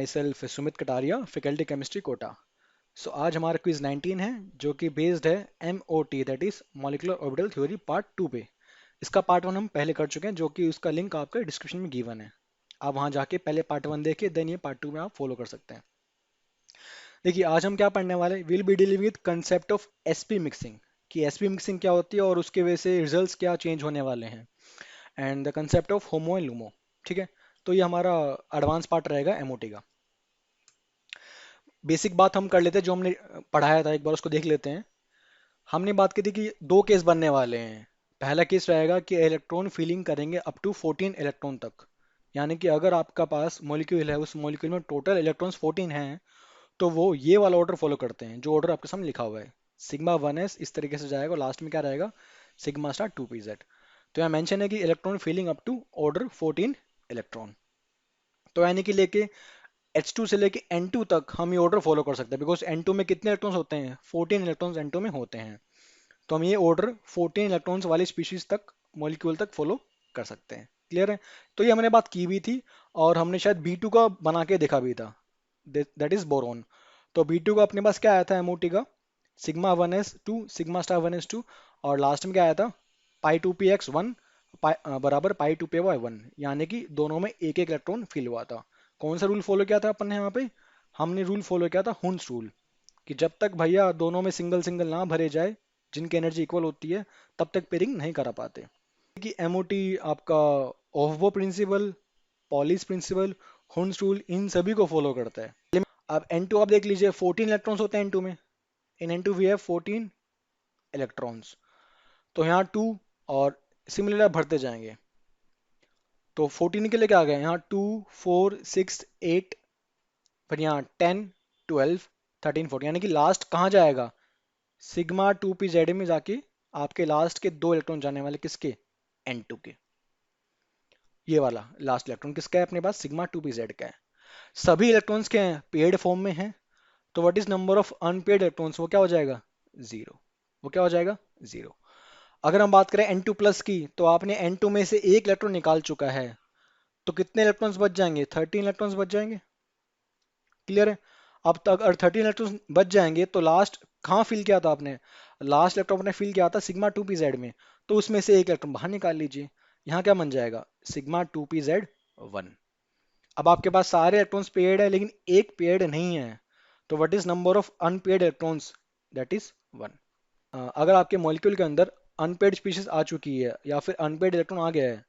My self Sumit Kataria, faculty chemistry Kota. So आज हमारा quiz 19 है जो कि बेस्ड है MOT, that is molecular orbital theory part 2 पे। इसका पार्ट 1 हम पहले कर चुके हैं, जो कि उसका लिंक आपका डिस्क्रिप्शन में गिवन है। आप वहां जाके पहले पार्ट 1 देखिए, देन ये पार्ट 2 में आप फॉलो कर सकते हैं। देखिए आज हम क्या पढ़ने वाले, will be dealing with concept of SP mixing, कि SP मिक्सिंग क्या होती है और उसके वजह से रिजल्ट्स क्या चेंज होने वाले हैं, and the concept of homo and LUMO. ठीक है, तो ये हमारा एडवांस पार्ट रहेगा MOT का। बेसिक बात हम कर लेते हैं, जो हमने पढ़ाया था एक बार उसको देख लेते हैं। हमने बात की थी कि दो केस बनने वाले हैं। पहला केस रहेगा कि इलेक्ट्रॉन फीलिंग करेंगे अप टू 14 इलेक्ट्रॉन तक, यानी कि अगर आपका पास मॉलिक्यूल है, उस मॉलिक्यूल में टोटल इलेक्ट्रॉन्स 14 हैं, तो वो ये वाला ऑर्डर फॉलो करते हैं जो ऑर्डर आपके सामने लिखा हुआ है। सिग्मा 1s इस तरीके से जाएगा और लास्ट में क्या रहेगा, सिग्मा स्टार 2pz। तो यहाँ मेंशन है कि electron filling up to order 14 electron. तो यानी कि लेके H2 से लेके N2 तक हम ये ऑर्डर फॉलो कर सकते हैं, बिकॉज N2 में कितने इलेक्ट्रॉन्स होते हैं, 14 इलेक्ट्रॉन्स N2 में होते हैं। तो हम ये ऑर्डर 14 इलेक्ट्रॉन्स वाली स्पीशीज तक, मॉलिक्यूल तक फॉलो कर सकते हैं। क्लियर है? तो ये हमने बात की भी थी और हमने शायद B2 का बना के देखा भी था, दैट इज बोरोन। तो B2 का अपने पास क्या आया था MOT का, sigma 1s2 sigma star 1s2, और लास्ट में क्या आया था, पाई 2px1 बराबर पाई 2py1, यानी कि दोनों में एक एक इलेक्ट्रॉन फिल हुआ था। कौन सा रूल फॉलो किया था अपन ने यहाँ पे, हमने रूल फॉलो किया था हुन्स रूल, कि जब तक भैया दोनों में सिंगल सिंगल ना भरे जाए जिनकी एनर्जी इक्वल होती है, तब तक पेयरिंग नहीं करा पाते। कि MOT आपका ओहबो प्रिंसिपल, पॉलिस प्रिंसिपल, हुन्स रूल, इन सभी को फॉलो करता है। अब N2 आप देख लीजिए, 14 इलेक्ट्रॉन्स होते हैं N2 में। इन N2 वी हैव 14 इलेक्ट्रॉन्स। तो यहाँ 2 और सिमिलर भरते जाएंगे। तो 14 के लिए क्या आ गया, यहाँ 2 4 6 8, फिर यहाँ 10 12 13 14, यानी कि लास्ट कहाँ जाएगा, सिग्मा 2pz में जाके आपके लास्ट के दो इलेक्ट्रॉन जाने वाले किसके, N2 के। ये वाला लास्ट इलेक्ट्रॉन किसका है अपने पास, सिग्मा 2pz का है। सभी इलेक्ट्रॉन्स के हैं, पेड फॉर्म में हैं। तो what is number of unpaired electrons, वो क्या हो जाएगा, जीरो। वो क्या हो जाएगा, जीरो। अगर हम बात करें N2 प्लस की, तो आपने N2 में से एक इलेक्ट्रॉन निकाल चुका है, तो कितने इलेक्ट्रॉन्स बच जाएंगे, 13 इलेक्ट्रॉन्स बच जाएंगे। क्लियर है? अब तक अगर 13 इलेक्ट्रॉन बच जाएंगे, तो लास्ट कहाँ फिल किया था आपने, लास्ट इलेक्ट्रॉन आपने फिल किया था सिग्मा 2pz में, तो उसमें से एक इलेक्ट्रॉन बाहर निकाल लीजिए। यहाँ क्या बन जाएगा, सिग्मा 2pz1। अब आपके पास सारे इलेक्ट्रॉन्स पेयर्ड है, लेकिन एक पेयर्ड नहीं है। तो what is number of unpaired electrons, that is 1। अगर आपके मॉलिक्यूल के अंदर अनपेयर्ड स्पीशीज आ चुकी है या फिर अनपेयर्ड इलेक्ट्रॉन आ गया है,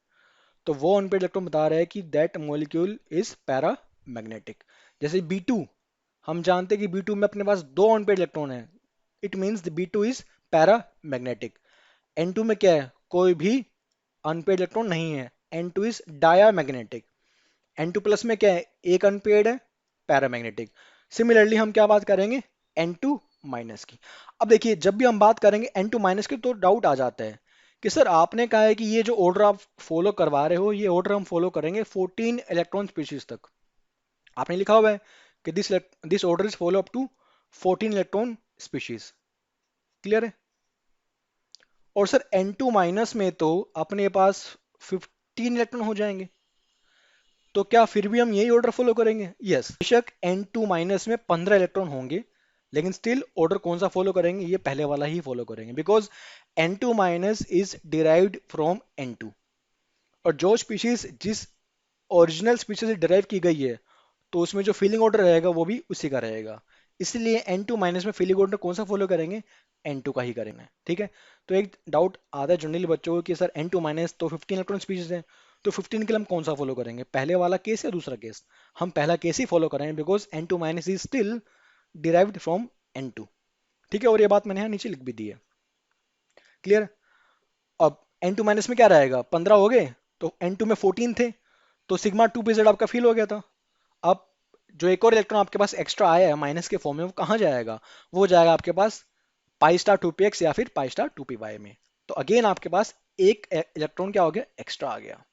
तो वो अनपेयर्ड इलेक्ट्रॉन बता रहा है कि that molecule is para magnetic. जैसे B2, हम जानते हैं कि B2 में अपने पास दो अनपेयर्ड इलेक्ट्रॉन है, it means B2 is para magnetic. N2 में क्या है, कोई भी अनपेयर्ड इलेक्ट्रॉन नहीं है, N2 is dia magnetic. N2 plus में क्या है, एक अनपेयर्ड है, पैरामैग्नेटिक। सिमिलरली हम क्या बात करेंगे, N2 माइनस की। अब देखिए जब भी हम बात करेंगे N2 माइनस की, तो डाउट आ जाता है कि सर आपने कहा है कि ये जो ऑर्डर आप फॉलो करवा रहे हो, ये ऑर्डर हम फॉलो करेंगे 14 इलेक्ट्रॉन स्पीशीज तक। आपने लिखा हुआ है कि this order is follow up to 14 electron species. Clear है? और सर N2 माइनस में तो अपने पास 15 इलेक्ट्रॉन हो जाएंगे, तो क्या फिर भी हम यही ऑर्डर फॉलो करेंगे, यस। बेशक N2 माइनस में 15 इलेक्ट्रॉन होंगे, लेकिन स्टिल ऑर्डर कौन सा फॉलो करेंगे, ये पहले वाला ही फॉलो करेंगे, because N2 minus is derived from N2। और जो स्पीशीज जिस ओरिजिनल स्पीशीज से डिराइव की गई है, तो उसमें जो फीलिंग ऑर्डर रहेगा वो भी उसी का रहेगा। इसलिए N2 माइनस में फीलिंग ऑर्डर कौन सा फॉलो करेंगे, N2 का ही करेंगे। ठीक है? तो एक डाउट आता है जनरली बच्चों को कि सर N2 माइनस तो 15 इलेक्ट्रॉन स्पीशीज है, तो 15 के लिए हम कौन सा फॉलो करेंगे, पहले वाला केस या दूसरा केस। हम पहला केस ही फॉलो करेंगे, because N2 minus is still derived from N2। ठीक है? और ये बात मैंने यहाँ नीचे लिख भी दी है। क्लियर? अब N2 माइनस में क्या रहेगा, 15 हो गए, तो N2 में 14 थे, तो सिग्मा 2pz आपका फिल हो गया था। अब जो एक और इलेक्ट्रॉन आपके पास एक्स्ट्रा आया है माइनस के फॉर्म में, वो कहाँ जाएगा, वो जाएगा आपके पास पाई स्टार 2px या फिर पाई स्टार 2py में। तो अगेन आपके पास एक इलेक्ट्रॉन क्या हो गया, एक्स्ट्रा आ गया।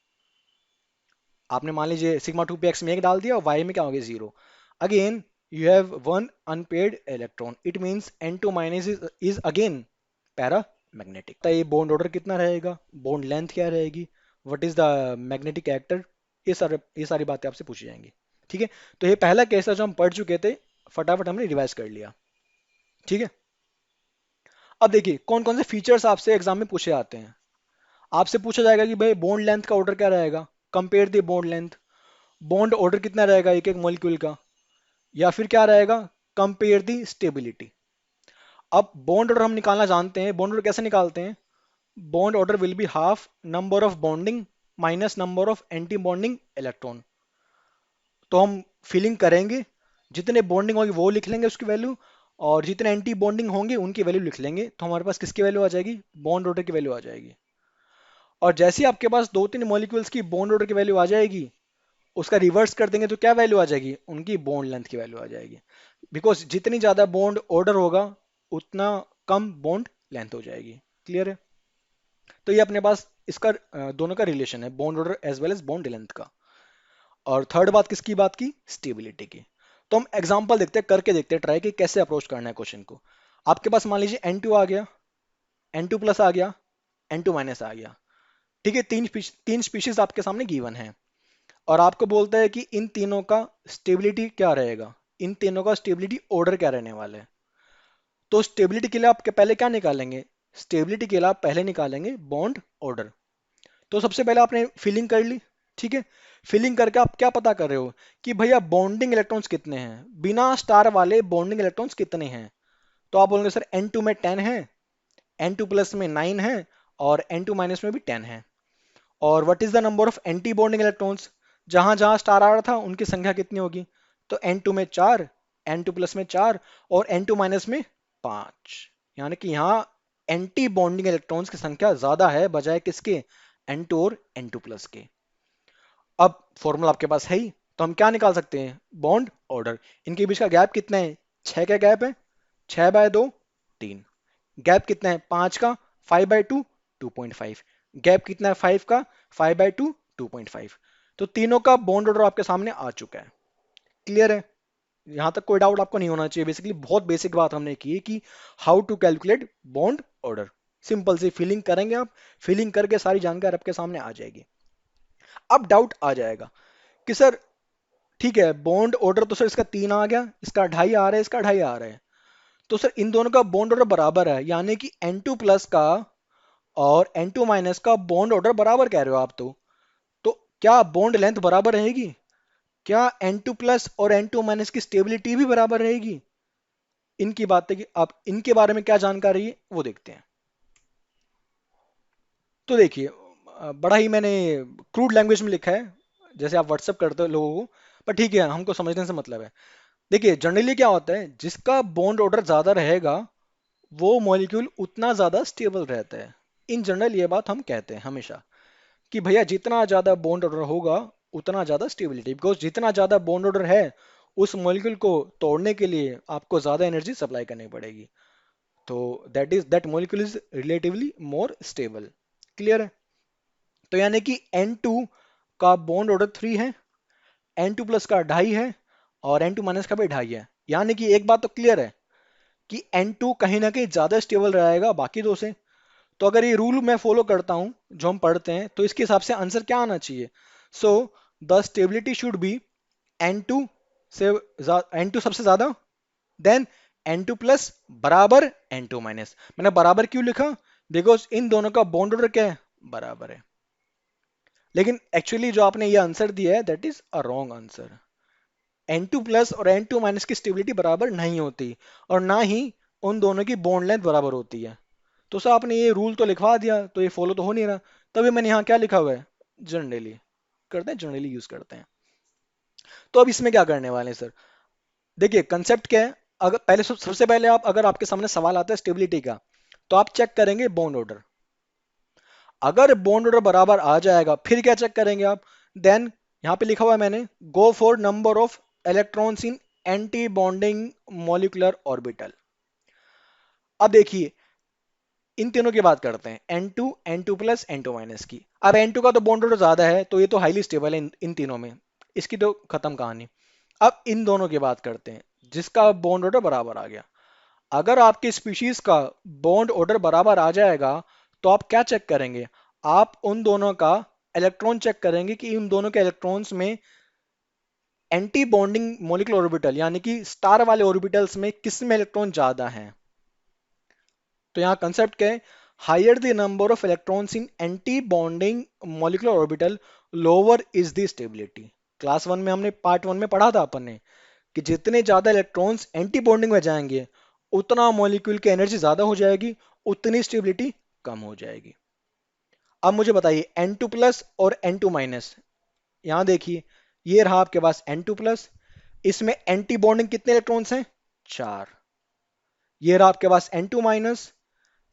आपने मान लीजिए सिग्मा 2px में एक डाल दिया और y में क्या हो गया, zero. Again you have one unpaired electron, it means N2 minus is again para magnetic. तो ये बॉन्ड ऑर्डर कितना रहेगा, बॉन्ड लेंथ क्या रहेगी, what is the magnetic actor, ये सारी बातें आपसे पूछी जाएंगी। ठीक है, तो ये पहला केस था जो हम पढ़ चुके थे, फटाफट हमने रिवाइज कर लिया। ठीक है, अब देखिए कौन कौन से फीचर्स आपसे एग्जाम में पूछे आते हैं। आपसे पूछा जाएगा कि भाई बॉन्ड लेंथ का ऑर्डर क्या रहेगा, compare the bond length, bond order कितना रहेगा एक एक मॉलिक्यूल का, या फिर क्या रहेगा, कंपेयर द स्टेबिलिटी। अब बॉन्ड ऑर्डर हम निकालना जानते हैं, बॉन्ड ऑर्डर कैसे निकालते हैं, bond order will be half number of bonding minus number of anti bonding electron. तो हम फिलिंग करेंगे, जितने बॉन्डिंग होगी वो लिख लेंगे उसकी वैल्यू, और जितने एंटी बॉन्डिंग होंगे उनकी वैल्यू लिख लेंगे, तो हमारे पास किसकी वैल्यू आ जाएगी, बॉन्ड ऑर्डर की वैल्यू आ जाएगी। और जैसे ही आपके पास दो तीन मॉलिक्यूल्स की बॉन्ड ऑर्डर की वैल्यू आ जाएगी, उसका रिवर्स कर देंगे तो क्या वैल्यू आ जाएगी, उनकी बॉन्ड लेंथ की वैल्यू आ जाएगी। बिकॉज जितनी ज्यादा बॉन्ड ऑर्डर होगा उतना कम बॉन्ड लेंथ हो जाएगी। क्लियर है, तो ये अपने पास इसका दोनों का रिलेशन है, bond order as well as bond length का। और थर्ड बात किसकी बात की, स्टेबिलिटी की। तो हम एग्जांपल देखते हैं, करके देखते हैं ट्राई कि कैसे अप्रोच करना है क्वेश्चन को। आपके पास मान लीजिए N2 आ गया, N2 प्लस आ गया, N2 माइनस आ गया। ठीक है, तीन स्पीशीज आपके सामने गिवन है, और आपको बोलता है कि इन तीनों का स्टेबिलिटी क्या रहेगा, इन तीनों का स्टेबिलिटी ऑर्डर क्या रहने वाला है। तो स्टेबिलिटी के लिए आप पहले क्या निकालेंगे, स्टेबिलिटी के लिए आप पहले निकालेंगे बॉन्ड ऑर्डर। तो सबसे पहले आपने फिलिंग कर ली। ठीक है, फिलिंग करके आप क्या पता कर रहे हो कि भैया बॉन्डिंग इलेक्ट्रॉन्स कितने हैं, बिना स्टार वाले बॉन्डिंग इलेक्ट्रॉन्स कितने हैं। तो आप बोलेंगे सर N2 में 10 है, N2 प्लस में 9 है, और N2 माइनस में भी 10 है। और what is the number of anti bonding electrons, जहां जहां स्टार आ रहा था उनकी संख्या कितनी होगी, तो N2 में 4, N2 प्लस में 4, और N2 माइनस में 5। यानी कि यहाँ एंटी बॉन्डिंग इलेक्ट्रॉन्स की संख्या ज्यादा है बजाय किसके, N2 और N2 प्लस के। अब फॉर्मूला आपके पास है ही, तो हम क्या निकाल सकते हैं, बॉन्ड ऑर्डर। इनके बीच का गैप कितना है, 6 का गैप है, 6/2 3। गैप कितना है 5 का, 5/2 2.5। गैप कितना है 5 का, 5/2 2.5। तो तीनों का बॉन्ड ऑर्डर आपके सामने आ चुका है। क्लियर है, यहां तक कोई डाउट आपको नहीं होना चाहिए। बेसिकली बहुत बेसिक बात हमने की है कि how to calculate bond order. Simple सी फिलिंग करेंगे आप, फिलिंग करके सारी जानकारी आपके सामने आ जाएगी। अब डाउट आ जाएगा कि सर ठीक है, बॉन्ड ऑर्डर तो सर इसका 3 आ गया, इसका 2.5 आ रहा है, इसका 2.5 आ रहा है, तो सर इन दोनों का बॉन्ड ऑर्डर बराबर है, यानी कि N2 प्लस का और N2 माइनस का बॉन्ड ऑर्डर बराबर कह रहे हो आप। तो क्या बॉन्ड लेंथ बराबर रहेगी, क्या N2 प्लस और N2 माइनस की स्टेबिलिटी भी बराबर रहेगी। इनकी बात है कि आप इनके बारे में क्या जानकारी है वो देखते हैं। तो देखिए बड़ा ही मैंने क्रूड लैंग्वेज में लिखा है, जैसे आप व्हाट्सअप करते हो लोगों को, पर ठीक है हमको समझने से मतलब है। देखिए जनरली क्या होता है, जिसका बॉन्ड ऑर्डर ज्यादा रहेगा वो मॉलिक्यूल उतना ज्यादा स्टेबल रहता है। इन जनरल ये बात हम कहते हैं हमेशा कि भैया जितना ज्यादा बॉन्ड ऑर्डर होगा उतना ज्यादा स्टेबिलिटी, बिकॉज जितना ज्यादा बॉन्ड ऑर्डर है उस मॉलिक्यूल को तोड़ने के लिए आपको ज्यादा एनर्जी सप्लाई करनी पड़ेगी। तो that molecule is relatively more stable. Clear है, तो यानी कि N2 का बॉन्ड ऑर्डर 3 है, N2 प्लस का 2.5 है, और N2 माइनस का भी 2.5 है। यानी कि एक बात तो क्लियर है कि N2 कहीं ना कहीं ज्यादा स्टेबल रहेगा बाकी दो से। तो अगर ये रूल मैं फॉलो करता हूं जो हम पढ़ते हैं, तो इसके हिसाब से आंसर क्या आना चाहिए, so the stability should be N2 से N2 सबसे ज्यादा, देन N2 प्लस बराबर N2 माइनस। मैंने बराबर क्यों लिखा, बिकॉज इन दोनों का बॉन्ड ऑर्डर क्या है, बराबर है। लेकिन एक्चुअली जो आपने ये आंसर दिया है that is a wrong answer. N2 plus और N2 माइनस की स्टेबिलिटी बराबर नहीं होती, और ना ही उन दोनों की बॉन्ड लेंथ बराबर होती है। तो सर आपने ये रूल तो लिखवा दिया, तो ये फॉलो तो हो नहीं रहा। तभी मैंने यहाँ क्या लिखा हुआ है, जनरली करते हैं, जनरली यूज करते हैं। तो अब इसमें क्या करने वाले हैं सर, देखिए कंसेप्ट क्या है। अगर पहले सबसे पहले आप, अगर आपके सामने सवाल आता है स्टेबिलिटी का, तो आप चेक करेंगे बॉन्ड ऑर्डर। अगर बॉन्ड ऑर्डर बराबर आ जाएगा फिर क्या चेक करेंगे आप, देन यहां पे लिखा हुआ है मैंने, go for number of electrons in anti bonding molecular orbital. अब देखिए इन तीनों की बात करते हैं, N2 N2 plus N2 minus की। अब N2 का तो बॉन्ड ऑर्डर ज्यादा है तो ये तो हाईली स्टेबल है इन तीनों में, इसकी तो खत्म कहानी। अब इन दोनों की बात करते हैं जिसका बॉन्ड ऑर्डर बराबर आ गया। अगर आपके स्पीशीज का बॉन्ड ऑर्डर बराबर आ जाएगा तो आप क्या चेक करेंगे, आप उन दोनों का इलेक्ट्रॉन चेक करेंगे कि इन दोनों के इलेक्ट्रॉन्स में एंटी बॉन्डिंग मॉलिक्यूलर ऑर्बिटल यानी कि स्टार वाले ऑर्बिटल्स में किस में इलेक्ट्रॉन ज्यादा हैं। तो यहाँ कंसेप्ट क्या है, higher the number of electrons in anti bonding molecular orbital lower is the stability. Class one में हमने पार्ट वन में पढ़ा था अपन ने कि जितने ज्यादा इलेक्ट्रॉन्स एंटी बॉन्डिंग में जाएंगे उतना मॉलिक्यूल की एनर्जी ज्यादा हो जाएगी, उतनी स्टेबिलिटी कम हो जाएगी। अब मुझे बताइए N2 प्लस और N2 माइनस, यहां देखिए ये रहा आपके पास N2 प्लस, इसमें एंटी बॉन्डिंग कितने इलेक्ट्रॉन्स हैं, 4। ये रहा आपके पास N2 माइनस,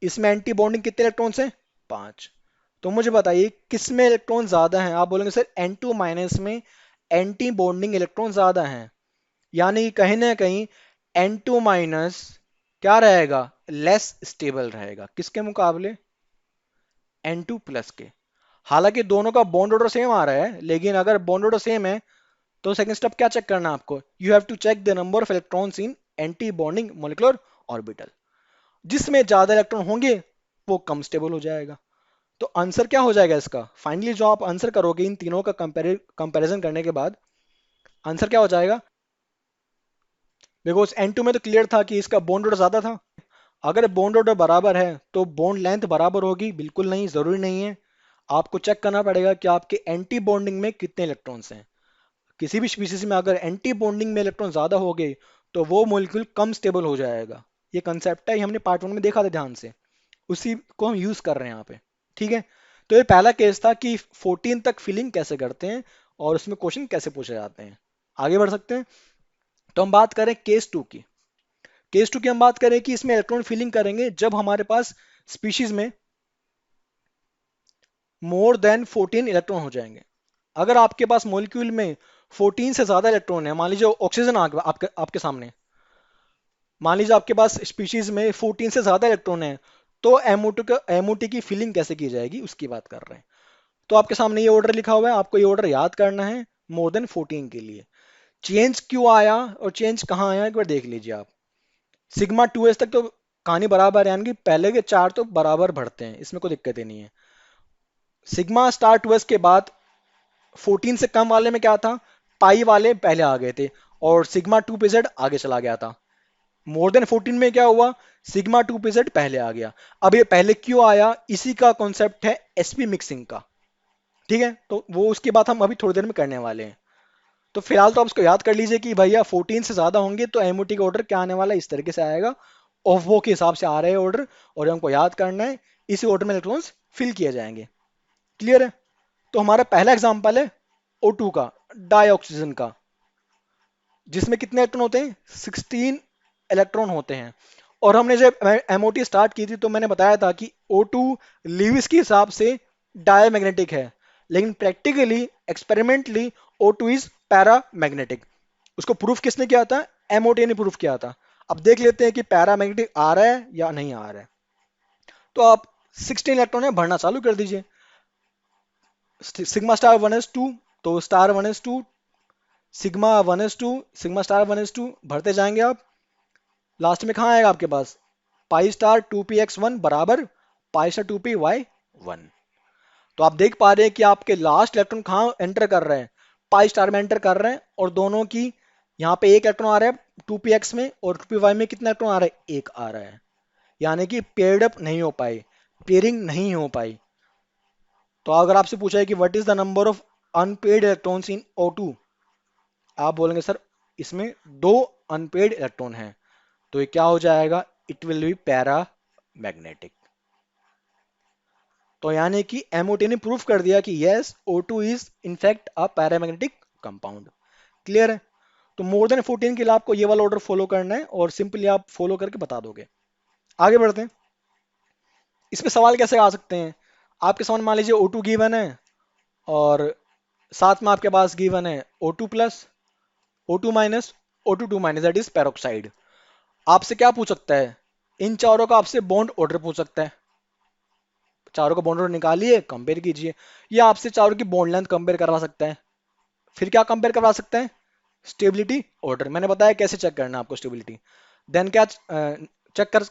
इसमें एंटी बॉन्डिंग कितने इलेक्ट्रॉन्स हैं, 5। तो मुझे बताइए किस में इलेक्ट्रॉन ज्यादा हैं। आप बोलेंगे सर N2 माइनस में एंटी बॉन्डिंग इलेक्ट्रॉन ज्यादा हैं, यानी कि कहीं ना कहीं N2 माइनस क्या रहेगा, लेस स्टेबल रहेगा किसके मुकाबले, N2 प्लस के। हालांकि दोनों का बॉन्ड ऑर्डर सेम आ रहा है, लेकिन अगर बॉन्ड ऑर्डर सेम है तो सेकंड स्टेप क्या चेक करना है आपको, you have to check the number of electrons in anti bonding molecular orbital. जिसमें ज्यादा इलेक्ट्रॉन होंगे वो कम स्टेबल हो जाएगा। तो आंसर क्या हो जाएगा इसका, फाइनली जो आप आंसर करोगे इन तीनों का कंपैरिजन करने के बाद आंसर क्या हो जाएगा, बिकॉज N2 में तो क्लियर था कि इसका बॉन्ड ऑर्डर ज्यादा था। अगर बॉन्ड ऑर्डर बराबर है तो बॉन्ड लेंथ बराबर होगी, बिल्कुल नहीं, जरूरी नहीं है। आपको चेक करना पड़ेगा कि आपके एंटी बॉन्डिंग में कितने इलेक्ट्रॉन्स हैं। किसी भी स्पीसीज में अगर एंटी बॉन्डिंग में इलेक्ट्रॉन ज्यादा हो गए तो वो मॉलिक्यूल कम स्टेबल हो जाएगा। ये कंसेप्ट है, ये हमने पार्ट वन में देखा था ध्यान से, उसी को हम यूज कर रहे हैं यहाँ पे। ठीक है, तो ये पहला केस था कि 14 तक फिलिंग कैसे करते हैं और उसमें क्वेश्चन कैसे पूछे जाते हैं। आगे बढ़ सकते हैं, तो हम बात करें केस टू की। केस टू की हम बात करें कि इसमें इलेक्ट्रॉन फिलिंग करेंगे जब हमारे पास स्पीशीज में मोर देन 14 इलेक्ट्रॉन हो जाएंगे। अगर आपके पास मॉलिक्यूल में 14 से ज्यादा इलेक्ट्रॉन है, मान लीजिए ऑक्सीजन आपके सामने, मान लीजिए आपके पास स्पीशीज में 14 से ज्यादा इलेक्ट्रॉन है, तो एमओटी की फिलिंग कैसे की जाएगी उसकी बात कर रहे हैं। तो आपके सामने ये ऑर्डर लिखा हुआ है, आपको ये ऑर्डर याद करना है मोर देन 14 के लिए। चेंज क्यों आया और चेंज कहाँ आया एक बार देख लीजिए आप। सिग्मा 2s तक तो कहानी बराबर है, यानी कि पहले के चार तो बराबर बढ़ते हैं, इसमें कोई दिक्कत ही नहीं है। सिग्मा स्टार 2s के बाद 14 से कम वाले में क्या था, पाई वाले पहले आ गए थे और सिग्मा 2pz आगे चला गया था। मोर देन 14 में क्या हुआ, सिग्मा 2pz पहले आ गया। अब ये पहले क्यों आया, इसी का कॉन्सेप्ट है एसपी मिक्सिंग का। ठीक है, तो वो उसकी बात हम अभी थोड़ी देर में करने वाले हैं। तो फिलहाल तो आप इसको याद कर लीजिए कि भैया 14 से ज्यादा होंगे तो एमओटी का ऑर्डर क्या आने वाला है, इस तरीके से आएगा। ओवो के हिसाब से आ रहे हैं ऑर्डर और हमको याद करना है, इसी ऑर्डर में इलेक्ट्रॉन्स फिल किए जाएंगे। क्लियर है, तो हमारा पहला एग्जांपल है O2 का, डाइऑक्सीजन का, जिसमें कितने इलेक्ट्रॉन होते हैं, 16 इलेक्ट्रॉन होते हैं। और हमने जब एमओटी स्टार्ट की थी तो मैंने बताया था कि O2 लीविस के हिसाब से डायमैग्नेटिक है, लेकिन practically experimentally O2 is paramagnetic. उसको प्रूफ किसने किया था, एमओटी ने प्रूफ किया था। अब देख लेते हैं कि पैरामैग्नेटिक आ रहा है या नहीं आ रहा है। तो आप 16 इलेक्ट्रॉन है भरना चालू कर दीजिए। सिग्मा स्टार 1s2, तो star 1s2, sigma 1s2, sigma star 1s2 भरते जाएंगे आप। लास्ट में कहाँ आएगा आपके पास, पाई स्टार 2px1 बराबर पाई स्टार 2py1। तो आप देख पा रहे हैं कि आपके लास्ट इलेक्ट्रॉन कहाँ एंटर कर रहे हैं, पाई स्टार में एंटर कर रहे हैं, और दोनों की यहाँ पे एक इलेक्ट्रॉन आ रहा है 2px में और 2py में कितना इलेक्ट्रॉन आ रहा है, एक आ रहा है। यानी कि पेयर्ड अप नहीं हो पाई, पेयरिंग नहीं हो पाई। तो अगर आपसे पूछा है कि what is the number of unpaired electrons in O2, आप बोलेंगे सर इसमें दो अनपेड इलेक्ट्रॉन हैं, तो ये क्या हो जाएगा, it will B para magnetic. तो यानी कि एमओटी ने प्रूफ कर दिया कि yes O2 is in fact a paramagnetic compound. Clear है, तो मोर देन 14 के लिए आपको ये वाला ऑर्डर फॉलो करना है और सिंपली आप फॉलो करके बता दोगे। आगे बढ़ते हैं, इसमें सवाल कैसे आ सकते हैं। आपके सामने मान लीजिए O2 गिवन है और साथ में आपके पास गिवन है O2 plus, O2 minus, O2 2 minus, that is peroxide. आपसे क्या पूछ सकता है, इन चारों का आपसे बॉन्ड ऑर्डर पूछ सकता है। चारों का बॉन्ड ऑर्डर निकालिए, कंपेयर कीजिए, या आपसे चारों की बॉन्ड लेंथ कंपेयर करवा सकता है। फिर क्या कंपेयर करवा सकता है, स्टेबिलिटी ऑर्डर। मैंने बताया कैसे चेक करना है आपको स्टेबिलिटी। देन क्या चेक कर,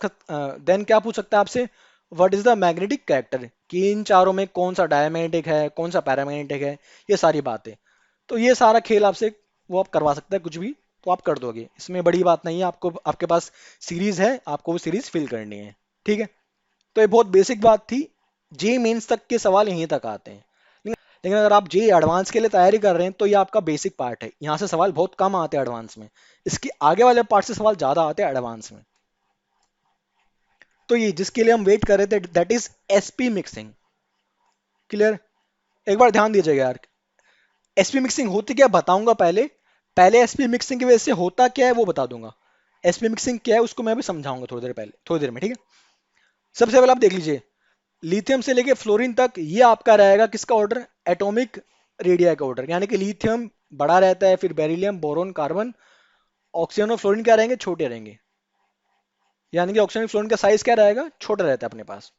देन क्या पूछ सकता है आपसे, what is the magnetic character, कि इन चारों में कौन सा डायमैग्नेटिक है, कौन सा पैरामैग्नेटिक है, ये सारी बातें। तो ये सारा खेल आपसे वो आप करवा सकते हैं कुछ भी, तो आप कर दोगे, इसमें बड़ी बात नहीं है। आपको आपके पास सीरीज है, आपको वो सीरीज फिल करनी है, ठीक है। तो ये बहुत बेसिक बात थी। जे मेंस तक के सवाल यहीं तक आते हैं, लेकिन अगर आप जे एडवांस के लिए तैयारी कर रहे हैं तो ये आपका बेसिक पार्ट है, यहाँ से सवाल बहुत कम आते हैं एडवांस में। इसके आगे वाले पार्ट से सवाल ज्यादा आते हैं एडवांस में। तो ये जिसके लिए हम वेट कर रहे थे, that is SP mixing. Clear? एक बार ध्यान दीजिएगा यार, एसपी मिक्सिंग होती क्या बताऊंगा पहले। पहले एसपी मिक्सिंग की वजह से होता क्या है वो बता दूंगा। एसपी मिक्सिंग क्या है उसको मैं अभी समझाऊंगा थोड़ी देर पहले, थोड़ी देर में, ठीक है। सबसे पहले आप देख लीजिए, लिथियम से लेके फ्लोरीन तक ये आपका रहेगा किसका ऑर्डर, एटॉमिक रेडिया का ऑर्डर। यानी कि लिथियम बड़ा रहता है, फिर बेरिलियम, बोरोन, कार्बन, ऑक्सीजन और फ्लोरीन क्या रहेंगे, छोटे रहेंगे। यानी कि ऑक्सीजन और फ्लोरीन का साइज क्या रहेगा, छोटा रहता है अपने पास।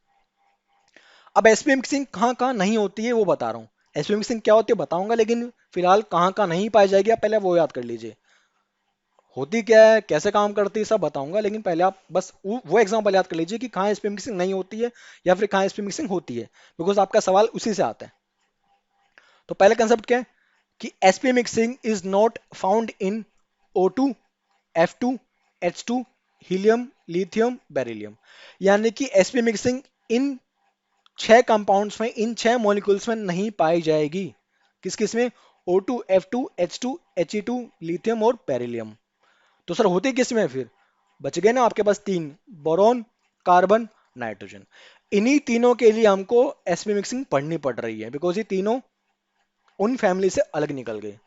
अब एसपी मिक्सिंग कहाँ कहाँ नहीं होती है वो बता रहा हूँ। एसपी मिक्सिंग क्या होती है बताऊंगा, लेकिन फिलहाल कहाँ कहाँ नहीं पाई जाएगी आप पहले वो याद कर लीजिए। होती क्या है, कैसे काम करती है, सब बताऊंगा, लेकिन पहले आप बस वो एग्जांपल याद कर लीजिए कि कहाँ एसपी मिक्सिंग नहीं होती है या फिर कहाँ एसपी मिक्सिंग होती है, बिकॉज आपका सवाल उसी से आता है। तो पहले कंसेप्ट क्या है कि sp mixing is not found in O2, F2, H2, helium, lithium, beryllium. यानी कि sp मिक्सिंग इन 6 कंपाउंड्स में, इन 6 मॉलिक्यूल्स में नहीं पाई जाएगी। किस किस में, O2, F2, H2, He2, lithium और बेरिलियम। तो सर होते किस में फिर, बच गए ना आपके पास तीन, बोरॉन, कार्बन, नाइट्रोजन। इन्हीं तीनों के लिए हमको sp मिक्सिंग पढ़नी पड़ रही है, बिकॉज ये तीनों उन फैमिली से अलग निकल गए।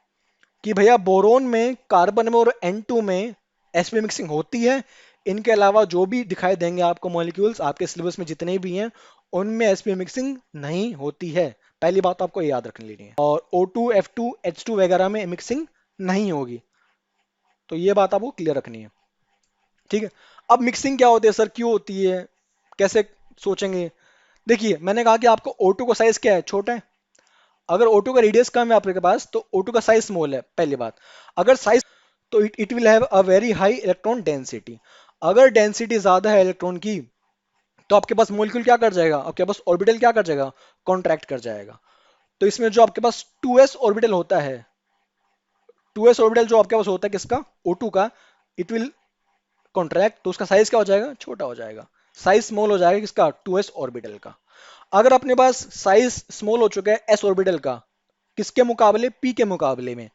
कि भैया बोरोन में, कार्बन में और N2 में sp मिक्सिंग होती है। इनके अलावा जो भी दिखाई देंगे आपको मॉलिक्यूल्स आपके सिलेबस में जितने भी हैं, उनमें sp मिक्सिंग नहीं होती है। पहली बात तो आपको ये याद रखनी लेनी है। और O2, F2, H2 वगैरह में मिक्सिंग नहीं होगी, तो ये बात आपको क्लियर रखनी है, ठीक है। अब मिक्सिंग क्या होती है सर, क्यों होती है, कैसे सोचेंगे। देखिए मैंने कहा कि आपको O2 का साइज क्या है, छोटा है। अगर O2 का रेडियस कम है आपके पास तो O2 का साइज स्मॉल है, पहली बात। अगर साइज, तो it will have a very high electron density. अगर डेंसिटी ज्यादा है इलेक्ट्रॉन की, तो आपके पास मॉलिक्यूल क्या कर जाएगा, आपके पास ऑर्बिटल क्या कर जाएगा, कॉन्ट्रैक्ट कर जाएगा। तो इसमें जो आपके पास 2s ऑर्बिटल होता है, 2s ऑर्बिटल जो आपके पास होता है किसका, O2 का, इट विल कॉन्ट्रैक्ट, तो उसका साइज क्या हो जाएगा, छोटा हो जाएगा। साइज स्मॉल हो जाएगा किसका, 2s ऑर्बिटल का। अगर अपने पास साइज स्मॉल हो चुका है s ऑर्बिटल का, किसके मुकाबले, p के मुकाबले में,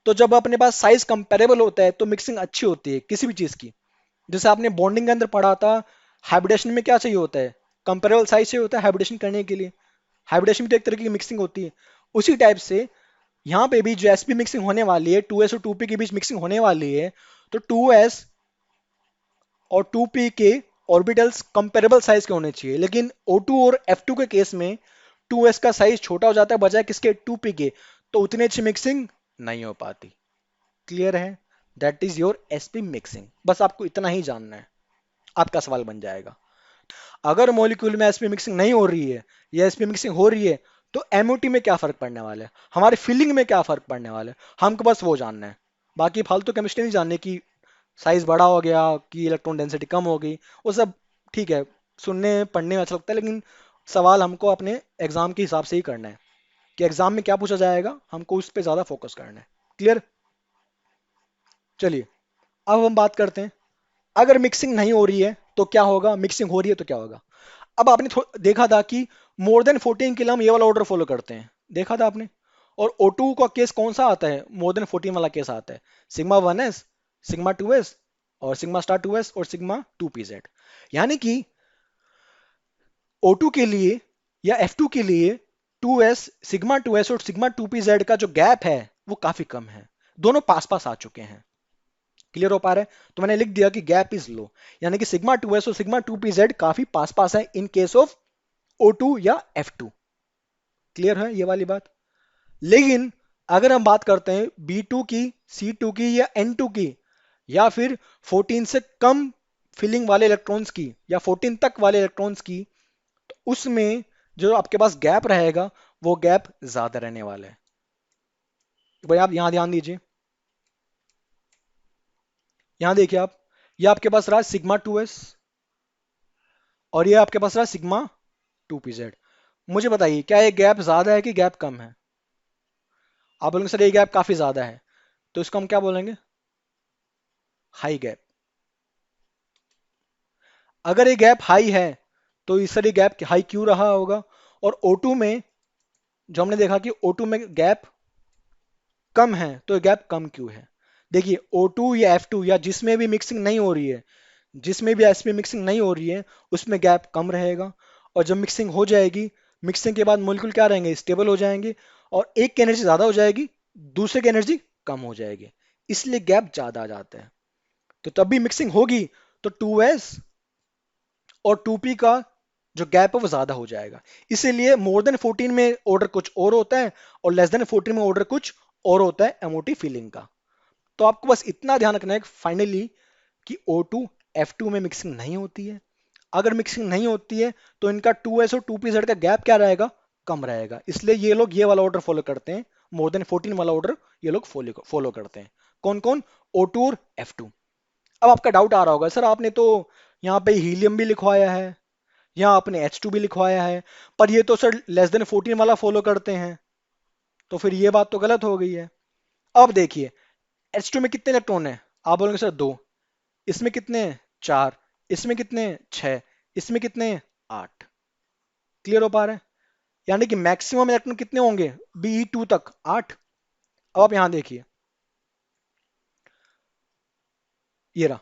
तो जब अपने पास साइज कंपेरेबल होता है तो मिक्सिंग अच्छी होती है किसी भी चीज की। जैसे आपने बॉन्डिंग के अंदर पढ़ा था, हाइब्रिडेशन में क्या चाहिए होता है, कंपेरेबल साइज चाहिए होता है हाइब्रिडेशन करने के लिए। हाइब्रिडेशन भी तो एक तरह की मिक्सिंग होती है। उसी टाइप से यहाँ पे भी जो एसपी मिक्सिंग होने वाली है, 2s और 2p के बीच मिक्सिंग होने वाली है, तो 2s और 2p के ऑर्बिटल्स कंपेरेबल साइज के होने चाहिए। लेकिन O2 और F2 के केस में 2s का साइज छोटा हो जाता है बजाय किसके, 2p के, तो उतनी अच्छी मिक्सिंग नहीं हो पाती। क्लियर है? That is your sp mixing. बस आपको इतना ही जानना है, आपका सवाल बन जाएगा। अगर मॉलिक्यूल में sp मिक्सिंग नहीं हो रही है या sp मिक्सिंग हो रही है, तो MOT में क्या फर्क पड़ने वाला है, हमारे फीलिंग में क्या फर्क पड़ने वाला है, हमको बस वो जानना है। बाकी फालतू केमिस्ट्री नहीं जानने की, साइज बड़ा हो गया कि इलेक्ट्रॉन डेंसिटी कम हो गई, वो सब ठीक है, सुनने पढ़ने में अच्छा लगता है, लेकिन सवाल हमको अपने एग्जाम के हिसाब से ही करना है कि एग्जाम में क्या पूछा जाएगा, हमको उस पर ज्यादा फोकस करना है। क्लियर? चलिए अब हम बात करते हैं, अगर मिक्सिंग नहीं हो रही है तो क्या होगा, मिक्सिंग हो रही है तो क्या होगा। अब आपने देखा था कि मोर देन 14 के लिए हम ये वाला ऑर्डर फॉलो करते हैं, देखा था आपने। और O2 का केस कौन सा आता है, मोर देन 14 वाला केस आता है, सिग्मा 1s, सिग्मा 2s और सिग्मा स्टार 2s और सिग्मा 2pz। यानी कि O2 के लिए या F2 के लिए 2s, सिग्मा 2s और सिग्मा 2pz का जो गैप है वो काफी कम है, दोनों पास पास आ चुके हैं। क्लियर हो पा रहा है? तो मैंने लिख दिया कि गैप इज लो, यानी कि सिग्मा 2s और सिग्मा 2pz काफी पास पास है इन केस ऑफ O2 या F2। क्लियर है ये वाली बात? लेकिन अगर हम बात करते हैं B2 की, C2 की या N2 की, या फिर 14 से कम फिलिंग वाले इलेक्ट्रॉन्स की या 14 तक वाले इलेक्ट्रॉन्स की, तो उसमें जो आपके पास गैप रहेगा वो गैप ज्यादा रहने वाला है। तो भाई आप यहां ध्यान दीजिए, यहां देखिए आप, ये आपके पास रहा सिग्मा 2s और ये आपके पास रहा सिग्मा 2pz। मुझे बताइए क्या ये गैप ज्यादा है कि गैप कम है। आप बोलेंगे सर ये गैप काफी ज्यादा है, तो इसको हम क्या बोलेंगे? High gap. अगर ये गैप हाई है तो इस सारी गैप हाई क्यों रहा होगा? और O2 में जो हमने देखा कि O2 में गैप कम है, तो ये गैप कम क्यों है? देखिए O2 या F2 या जिसमें भी मिक्सिंग नहीं हो रही है, जिसमें भी एसपी मिक्सिंग नहीं हो रही है, उसमें गैप कम रहेगा। और जब मिक्सिंग हो जाएगी, मिक्सिंग के बाद मोलिक्यूल क्या रहेंगे? स्टेबल हो जाएंगे। और एक की एनर्जी ज्यादा हो जाएगी, दूसरे की एनर्जी कम हो जाएगी, इसलिए गैप ज्यादा आ जाता है। तो तब भी मिक्सिंग होगी तो 2s और 2p का जो गैप है वो ज्यादा हो जाएगा। इसीलिए मोर देन 14 में ऑर्डर कुछ और होता है और लेस देन 14 में ऑर्डर कुछ और होता है एमओटी फीलिंग का। तो आपको बस इतना ध्यान रखना है फाइनली कि O2 F2 में मिक्सिंग नहीं होती है। अगर मिक्सिंग नहीं होती है तो इनका 2s और 2pz का गैप क्या रहेगा? कम रहेगा। इसलिए ये लोग ये वाला ऑर्डर फॉलो करते हैं, मोर देन 14 वाला ऑर्डर ये लोग फॉलो करते हैं। कौन कौन? O2 और F2। अब आपका डाउट आ रहा होगा, सर आपने तो यहाँ पे हीलियम भी लिखवाया है, यहाँ आपने H2 भी लिखवाया है, पर ये तो सर लेस देन 14 वाला फॉलो करते हैं, तो फिर ये बात तो गलत हो गई है। अब देखिए H2 में कितने इलेक्ट्रॉन है? आप बोलेंगे सर दो। इसमें कितने हैं? चार। इसमें कितने हैं? छह। इसमें कितने हैं? आठ। क्लियर हो पा रहे हैं? यानी कि मैक्सिमम इलेक्ट्रॉन कितने होंगे Be2 तक? आठ। अब आप यहां देखिए, ये रहा,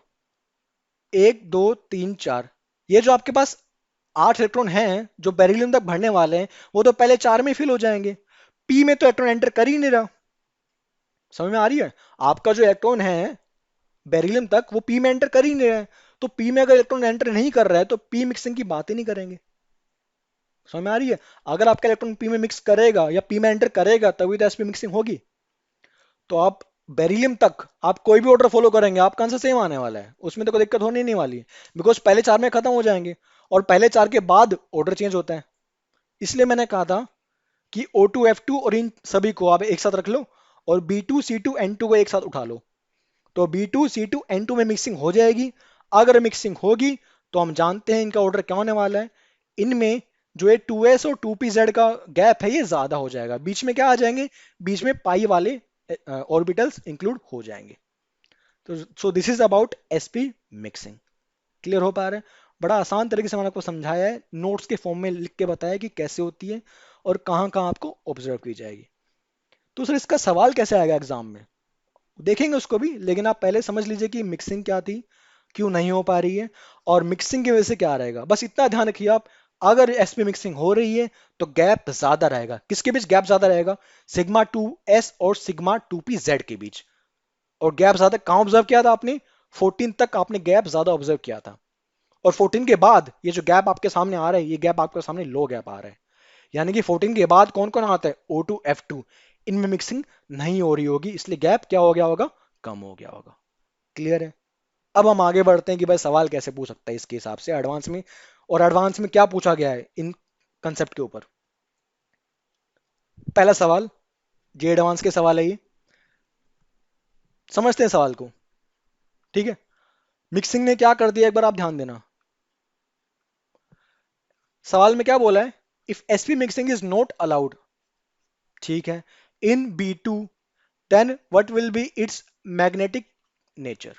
एक दो तीन चार। ये जो आपके पास आठ इलेक्ट्रॉन हैं जो बेरिलियम तक भरने वाले हैं, वो तो पहले चार में फिल हो जाएंगे। पी में तो इलेक्ट्रॉन एंटर कर ही नहीं रहा। समझ में आ रही है? आपका जो इलेक्ट्रॉन है बेरिलियम तक, वो पी में एंटर कर ही नहीं रहा है। तो पी में अगर इलेक्ट्रॉन एंटर नहीं कर रहा है तो पी मिक्सिंग की बात ही नहीं करेंगे। समझ में आ रही है? अगर आपका इलेक्ट्रॉन पी में मिक्स करेगा या पी में एंटर करेगा तभी तो एसपी मिक्सिंग होगी। तो आप बेरिलियम तक आप कोई भी ऑर्डर फॉलो करेंगे, आपका आंसर सेम आने वाला है, उसमें तो कोई दिक्कत होने ही नहीं वाली है। बिकॉज पहले चार में खत्म हो जाएंगे और पहले चार के बाद ऑर्डर चेंज होता है। इसलिए मैंने कहा था कि O2 F2 और इन सभी को आप एक साथ रख लो और B2 C2 N2 को एक साथ उठा लो, तो B2 C2 N2 में मिक्सिंग हो जाएगी। अगर मिक्सिंग होगी तो हम जानते हैं इनका ऑर्डर क्या होने वाला है। इनमें जो ये 2s और 2pz का गैप है ये ज्यादा हो जाएगा। बीच में क्या आ जाएंगे? बीच में पाई वाले ऑर्बिटल्स इंक्लूड हो जाएंगे। तो so this is about SP mixing. Clear हो पा रहा है? बड़ा आसान तरीके से मैंने आपको समझाया है, नोट्स के फॉर्म में लिख के बताया कि कैसे होती है और कहाँ कहाँ आपको ऑब्जर्व की जाएगी। तो सर इसका सवाल कैसे आएगा एग्जाम में, देखेंगे उसको भी, लेकिन आप पहले समझ लीजिए कि मिक्सिंग क्या थी, क्यों नहीं हो पा रही है, और मिक्सिंग की वजह से क्या रहेगा। बस इतना ध्यान रखिए आप, अगर एसपी मिक्सिंग हो रही है तो गैप ज्यादा रहेगा। किसके बीच गैप ज्यादा रहेगा? सिग्मा 2s और सिग्मा 2pz के बीच। और गैप ज्यादा कहां ऑब्जर्व किया था आपने? 14 तक आपने गैप ज्यादा ऑब्जर्व किया था। और 14 के बाद ये जो गैप आपके सामने आ रहा है, ये गैप आपके सामने लो गैप आ रहा है। यानी कि 14 के बाद कौन कौन आता है? O2 F2। इनमें मिक्सिंग नहीं हो रही होगी, इसलिए गैप क्या हो गया होगा? कम हो गया होगा। क्लियर है? अब हम आगे बढ़ते हैं कि भाई सवाल कैसे पूछ सकता है इसके हिसाब से एडवांस में। और एडवांस में क्या पूछा गया है इन कंसेप्ट के ऊपर? पहला सवाल, जे एडवांस के सवाल है ये, समझते हैं सवाल को। ठीक है, मिक्सिंग ने क्या कर दिया एक बार आप ध्यान देना। सवाल में क्या बोला है? If sp mixing is not allowed, ठीक है, in B2, then what will be its magnetic nature.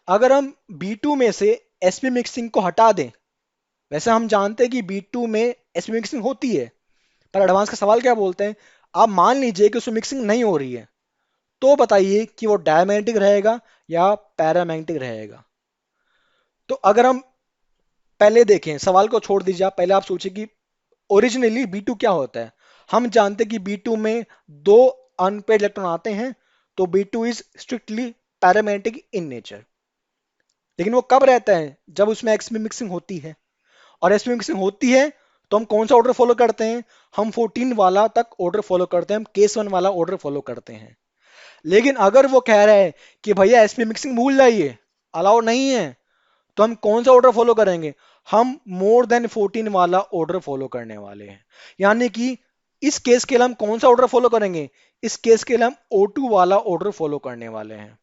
अगर हम B2 में से sp मिक्सिंग को हटा दें, वैसे हम जानते हैं कि B2 में sp मिक्सिंग होती है, पर एडवांस का सवाल क्या बोलते हैं? आप मान लीजिए कि उसमें मिक्सिंग नहीं हो रही है, तो बताइए कि वो डायमैग्नेटिक रहेगा या पैरामैग्नेटिक रहेगा। तो अगर हम पहले देखें, सवाल को छोड़ दीजिए, आप पहले आप सोचिए कि ओरिजिनली B2 क्या होता है। हम जानते हैं कि B2 में दो अनपेड इलेक्ट्रॉन आते हैं, तो B2 is strictly paramagnetic in nature. लेकिन वो कब रहता है? जब उसमें एक्स में मिक्सिंग होती है। और एस में मिक्सिंग होती है तो हम कौन सा ऑर्डर फॉलो करते हैं? हम 14 वाला तक ऑर्डर फॉलो करते हैं, हम केस 1 वाला ऑर्डर फॉलो करते हैं। लेकिन अगर वो कह रहा है कि भैया एसपी मिक्सिंग भूल जाइए, अलाउ नहीं है, तो हम कौन सा ऑर्डर फॉलो करेंगे? हम मोर देन 14 वाला ऑर्डर फॉलो करने वाले हैं। यानी कि इस केस के लिए हम कौन सा ऑर्डर फॉलो करेंगे? इस केस के लिए हम O2 वाला ऑर्डर फॉलो करने वाले हैं।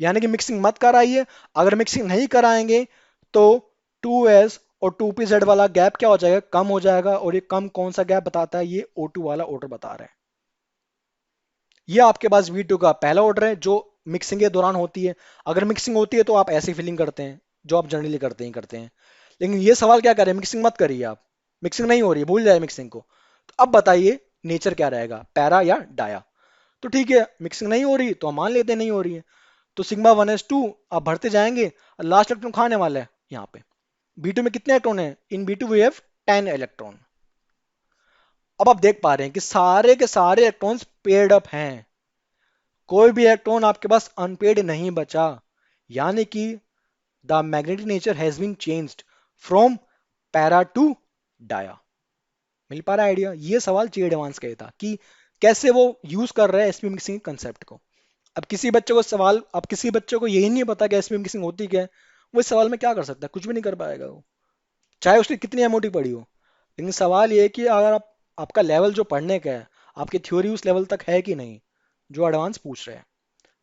यानी कि मिक्सिंग मत कराइए। अगर मिक्सिंग नहीं कराएंगे तो 2s और 2pz वाला गैप क्या हो जाएगा? कम हो जाएगा। और ये कम कौन सा गैप बताता है? ये O2 वाला ऑर्डर बता रहा है। ये आपके पास V2 का पहला ऑर्डर है जो मिक्सिंग के दौरान होती है। अगर मिक्सिंग होती है तो आप ऐसी फीलिंग करते हैं जो आप जनरली करते हैं। लेकिन ये सवाल क्या करे, मिक्सिंग मत करिए आप, मिक्सिंग नहीं हो रही है, भूल जाए मिक्सिंग को। तो अब बताइए नेचर क्या रहेगा, पैरा या डाया। तो ठीक है, मिक्सिंग नहीं हो रही तो हम मान लेते हैं नहीं हो रही है। तो सिग्मा 1s2 आप भरते जाएंगे, लास्ट इलेक्ट्रॉन खाने वाला है यहाँ पे। B2 में कितने इलेक्ट्रॉन है, in B2 we have 10 electron. अब आप देख पा रहे हैं कि सारे के सारे इलेक्ट्रॉन्स पेयर्ड अप हैं, कोई भी इलेक्ट्रॉन आपके पास अनपेड नहीं बचा। यानी कि the magnetic nature has been changed from para to dia. मिल पा रहा है आइडिया? ये सवाल जे एडवांस का ही था कि कैसे वो यूज कर रहे हैं एसपी मिक्सिंग कंसेप्ट को। अब किसी बच्चे को यही नहीं पता कि एसपी मिक्सिंग होती क्या है, वो इस सवाल में क्या कर सकता है, कुछ भी नहीं कर पाएगा वो, चाहे उसने कितनी एमओटी पढ़ी हो। लेकिन सवाल ये है कि अगर आपका लेवल जो पढ़ने का है, आपकी थ्योरी उस लेवल तक है कि नहीं जो एडवांस पूछ रहे हैं।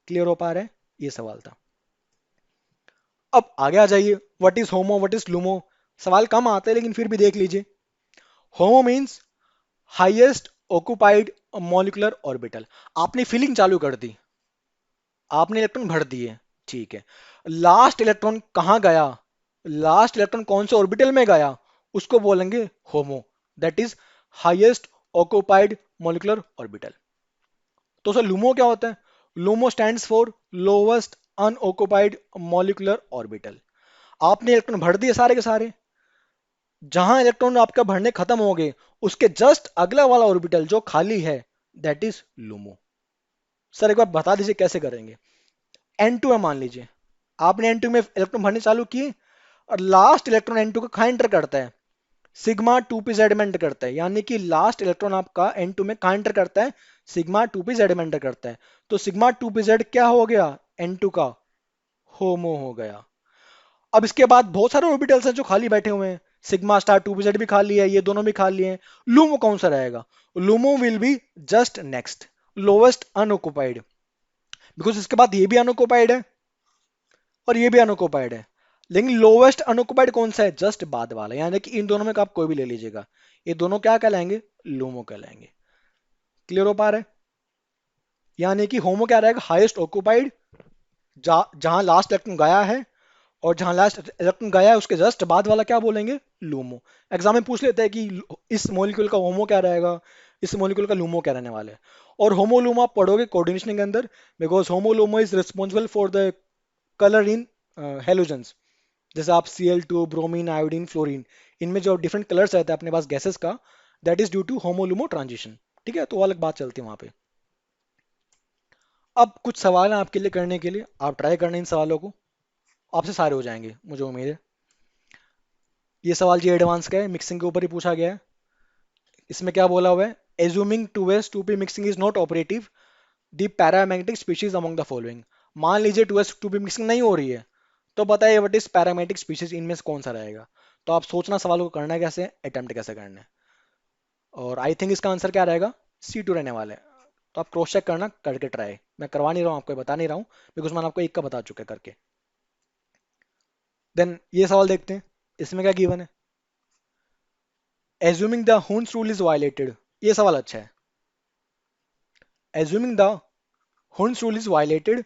क्लियर हो पा रहा है? ये सवाल था। अब आगे आ जाइए, what is homo, what is LUMO. सवाल कम आते हैं लेकिन फिर भी देख लीजिए। होमो means highest occupied molecular orbital. आपने फीलिंग चालू कर दी, आपने इलेक्ट्रॉन भर दिए, ठीक है। लास्ट इलेक्ट्रॉन कहां गया, लास्ट इलेक्ट्रॉन कौन से ऑर्बिटल में गया, उसको बोलेंगे HOMO, that is highest occupied molecular orbital. तो सर लूमो क्या होता है? LUMO stands for lowest unoccupied molecular orbital. आपने इलेक्ट्रॉन भर दिए सारे के सारे, जहां इलेक्ट्रॉन आपका भरने खत्म हो गए उसके जस्ट अगला वाला ऑर्बिटल जो खाली है, दैट इज लूमो। सर एक बार बता दीजिए कैसे करेंगे। N2 है मान लीजिए, आपने N2 में इलेक्ट्रॉन भरने चालू किए और लास्ट इलेक्ट्रॉन N2 का कहां एंटर करता है, सिग्मा 2p z में एंटर करता है। यानी कि लास्ट इलेक्ट्रॉन आपका N2 में कहां एंटर करता है, सिग्मा 2p z में एंटर करता है। तो सिग्मा 2p z क्या हो गया, N2 का होमो हो गया। अब इसके बाद बहुत सारे ऑर्बिटल्स हैं जो खाली बैठे हुए हैं, सिग्मा स्टार 2p z भी खाली है, ये दोनों भी खाली हैं। लूमो कौन सा रहेगा, LUMO will be just next lowest unoccupied, because इसके बाद ये भी अनऑक्युपाइड है और ये भी अनऑक्युपाइड है। लेकिन लोवेस्ट अनऑक्युपाइड कौन सा है, जस्ट बाद वाला। यानी कि इन दोनों में का आप कोई भी ले लीजिएगा, ये दोनों क्या कहलाएंगे, लूमो कहलाएंगे। क्लियर हो पा रहे हैं? यानी कि होमो क्या रहेगा, हाईएस्ट ऑक्युपाइड, जहां लास्ट इलेक्ट्रॉन गया है, और जहां लास्ट इलेक्ट्रॉन गया है उसके जस्ट बाद वाला क्या बोलेंगे, लूमो। एग्जाम में पूछ लेते हैं कि इस मॉलिक्यूल का होमो क्या रहेगा, इस मॉलिक्यूल का लूमो क्या रहने वाला है। और होमो लूमो आप पढ़ोगे कोऑर्डिनेशन के अंदर, because homo LUMO is responsible for the colour in halogens. जैसे आप Cl2, ब्रोमीन, आयोडीन, फ्लोरीन, इनमें जो डिफरेंट कलर्स रहते हैं अपने पास गैसेस का, that is due to HOMO LUMO transition. ठीक है, तो वो अलग बात चलती है वहां पे। अब कुछ सवाल हैं आपके लिए करने के लिए, आप ट्राई करना इन सवालों को, आपसे सारे हो जाएंगे मुझे उम्मीद है। ये सवाल जी एडवांस का है, मिक्सिंग के ऊपर ही पूछा गया है। इसमें क्या बोला हुआ है, assuming 2s2p mixing is not operative, the paramagnetic species among the following. मान लीजिए 2s2p मिक्सिंग नहीं हो रही है, तो बताइए व्हाट इज पैरामैग्नेटिक स्पीशीज, इनमें से कौन सा रहेगा। तो आप सोचना सवाल को करना है कैसे, अटेम्प्ट कैसे करना है। और आई थिंक इसका आंसर क्या रहेगा, C2 रहने वाला है। तो आप क्रॉस चेक करना करके ट्राई, मैं करवा नहीं रहा हूँ आपको, बता नहीं रहा हूँ, बिकॉज मैंने आपको एक का बता चुका है करके। देन ये सवाल देखते हैं, इसमें क्या गिवन है, assuming the Hund's rule is violated. ये सवाल अच्छा है। Assuming the Hund's rule is violated,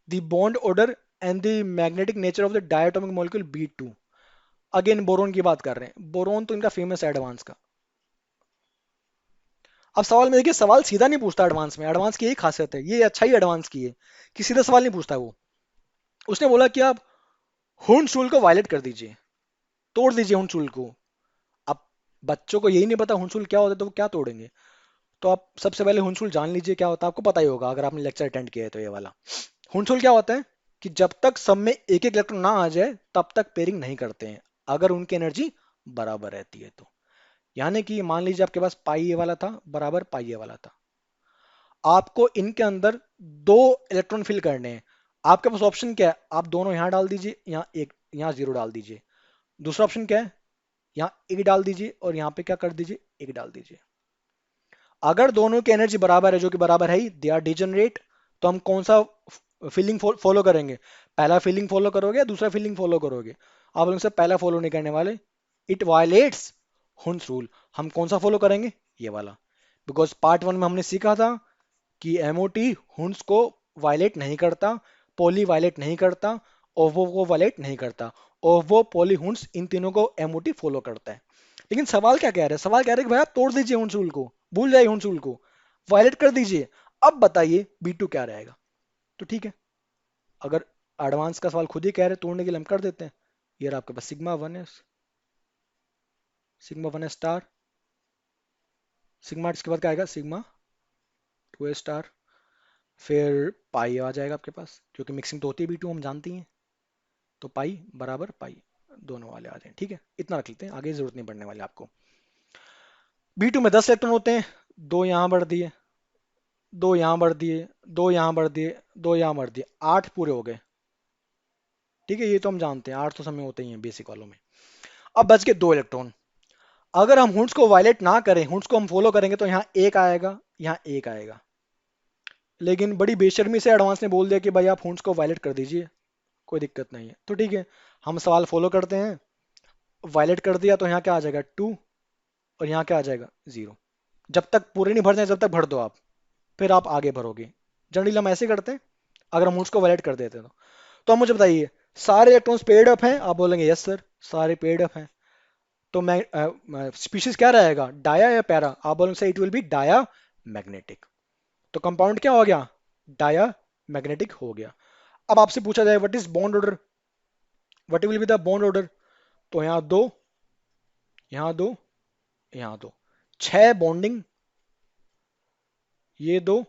the bond order and the magnetic nature of the diatomic molecule B2। Again boron की बात कर रहे हैं, बोरोन तो इनका फेमस है एडवांस का। अब सवाल में देखिए, सवाल सीधा नहीं पूछता एडवांस में, एडवांस की यही खासियत है, ये अच्छा ही एडवांस की है कि सीधा सवाल नहीं पूछता वो। उसने बोला कि आप हुन्स रूल को वायलेट कर दीजिए, तोड़ दीजिए हुन्स रूल को। अब बच्चों को यही नहीं पता हुन्स रूल क्या होता है तो वो क्या तोड़ेंगे। तो आप सबसे पहले हुन्स रूल जान लीजिए क्या होता है, आपको पता ही होगा अगर आपने लेक्चर अटेंड किया है तो। ये वाला हुन्स रूल क्या होता है कि जब तक सब में एक एक इलेक्ट्रॉन ना आ जाए तब तक पेयरिंग नहीं करते हैं, अगर उनकी एनर्जी बराबर रहती है तो। यानी कि मान लीजिए आपके पास पाई ए वाला था बराबर पाई ए वाला था, आपको इनके अंदर दो इलेक्ट्रॉन फिल करने हैं। आपके पास ऑप्शन क्या है, आप दोनों यहां डाल दीजिए, यहाँ एक, यहाँ जीरो डाल दीजिए। दूसरा ऑप्शन क्या है, यहाँ एक डाल दीजिए और यहाँ पे क्या कर दीजिए, एक डाल दीजिए। अगर दोनों की एनर्जी बराबर है, जो कि बराबर है ही, दे आर डिजनरेट, तो हम कौन सा फीलिंग फॉलो करेंगे, पहला फीलिंग फॉलो करोगे या दूसरा फीलिंग फॉलो करोगे। आप लोग से पहला फॉलो नहीं करने वाले, इट वायलेट्स हुन्स रूल। हम कौन सा फॉलो करेंगे, ये वाला। बिकॉज पार्ट वन में हमने सीखा था कि एमओटी हुंस को वायलेट नहीं करता, पॉली वायलेट नहीं करता, ओवो को वायलेट नहीं करता। ओवो, पॉली, हुंस इन तीनों को एमओटी फॉलो करता है। लेकिन सवाल क्या कह रहा है? सवाल कह रहा है कि भाई आप तोड़ दीजिए हुंस रूल को, भूल जाइए हुंस रूल को, वायलेट कर दीजिए। अब बताइए बी टू क्या रहेगा? तो ठीक है, अगर एडवांस का सवाल खुद ही कह रहे हैं तोड़ने के लिए, हम कर देते हैं। ये रहा आपके पास सिग्मा वन है, सिग्मा वन है स्टार, सिग्मा इसके बाद क्या आएगा? सिग्मा टू है स्टार, फिर पाई आ जाएगा आपके पास, क्योंकि मिक्सिंग तो होती है बी टू, हम जानती हैं। तो पाई बराबर पाई, दोनों वाले आ जाए। ठीक है, इतना रख लेते हैं, आगे जरूरत नहीं पड़ने वाली आपको। बी टू में 10 इलेक्ट्रॉन होते हैं, दो यहाँ बढ़ दिए, दो यहाँ बढ़ दिए, दो यहाँ बढ़ दिए, दो यहाँ बढ़ दिए, 8 पूरे हो गए। ठीक है, ये तो हम जानते हैं, 8 तो समय होते ही हैं बेसिक वालों में। अब बच गए 2 इलेक्ट्रॉन। अगर हम हुड्स को वायलेट ना करें, हुड्स को हम फॉलो करेंगे, तो यहाँ एक आएगा, यहाँ एक आएगा। लेकिन बड़ी बेशर्मी से एडवांस ने बोल दिया कि भाई आप हुड्स को वायलेट कर दीजिए, कोई दिक्कत नहीं है। तो ठीक है, हम सवाल फॉलो करते हैं। वायलेट कर दिया तो यहाँ क्या आ जाएगा? 2, और यहाँ क्या आ जाएगा? 0। जब तक पूरे नहीं भर जाए जब तक भर दो आप, फिर आप आगे भरोगे। जनरली हम ऐसे करते हैं अगर हम हुड्स को वायलेट कर देते हैं तो आप मुझे बताइए, सारे इलेक्ट्रॉन्स पेयर्ड अप हैं? आप बोलेंगे यस सर, सारे पेयर्ड अप हैं। तो मैं स्पीशीज क्या रहेगा? डाया या पैरा? आप बोलेंगे sir it will be diamagnetic. तो कंपाउंड क्या हो गया? डाया मैग्नेटिक हो गया। अब आपसे पूछा जाए what is bond order, what will be the bond order? तो यहाँ दो, यहाँ दो, यहाँ दो, 6 बॉन्डिंग, ये दो,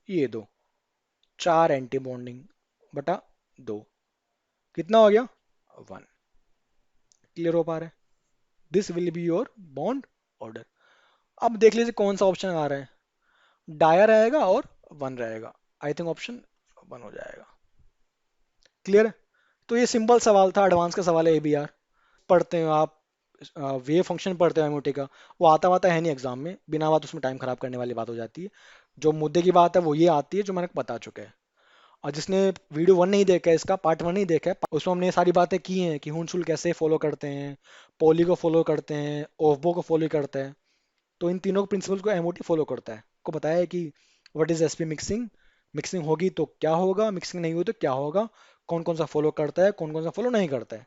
ये दो, 4 एंटी बॉन्डिंग बटा 2, कितना हो गया? 1। क्लियर हो पा रहा है? This will be your bond order. अब देख लीजिए कौन सा ऑप्शन आ रहा है, डाया रहेगा और 1 रहेगा। आई थिंक ऑप्शन 1 हो जाएगा। क्लियर है? तो ये सिंपल सवाल था, एडवांस का सवाल है ए बी आर। पढ़ते हो आप, वेव फंक्शन पढ़ते हो एमओटी का, वो आता वाता है नहीं एग्जाम में, बिना बात उसमें टाइम खराब करने वाली बात हो जाती है। जो मुद्दे की बात है वो ये आती है जो मैंने बता चुका है। और जिसने वीडियो 1 नहीं देखा है, इसका पार्ट 1 नहीं देखा है, उसमें हमने ये सारी बातें की हैं कि हुनसुल कैसे फॉलो करते हैं, पॉली को फॉलो करते हैं, ओफबो को फॉलो करते हैं। तो इन तीनों प्रिंसिपल्स को एमओटी फॉलो करता है। को बताया है कि what is SP mixing, mixing होगी तो क्या होगा, मिक्सिंग नहीं हुई तो क्या होगा, कौन कौन सा फॉलो करता है, कौन कौन सा फॉलो नहीं करता है।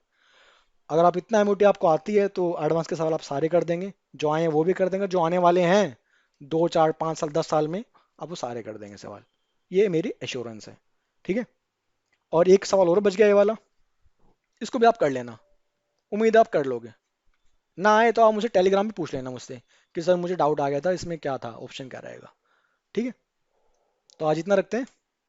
अगर आप इतना एमओटी आपको आती है तो एडवांस के सवाल आप सारे कर देंगे, जो आए हैं वो भी कर देंगे, जो आने वाले हैं 2 4 5 साल 10 साल में आप वो सारे कर देंगे सवाल। ये मेरी एश्योरेंस है। ठीक है, और एक सवाल और बच गया ये वाला, इसको भी आप कर लेना, उम्मीद है आप कर लोगे। ना आए तो आप मुझे टेलीग्राम पे पूछ लेना मुझसे कि सर मुझे डाउट आ गया था इसमें क्या था, ऑप्शन क्या रहेगा। ठीक है, तो आज इतना रखते हैं।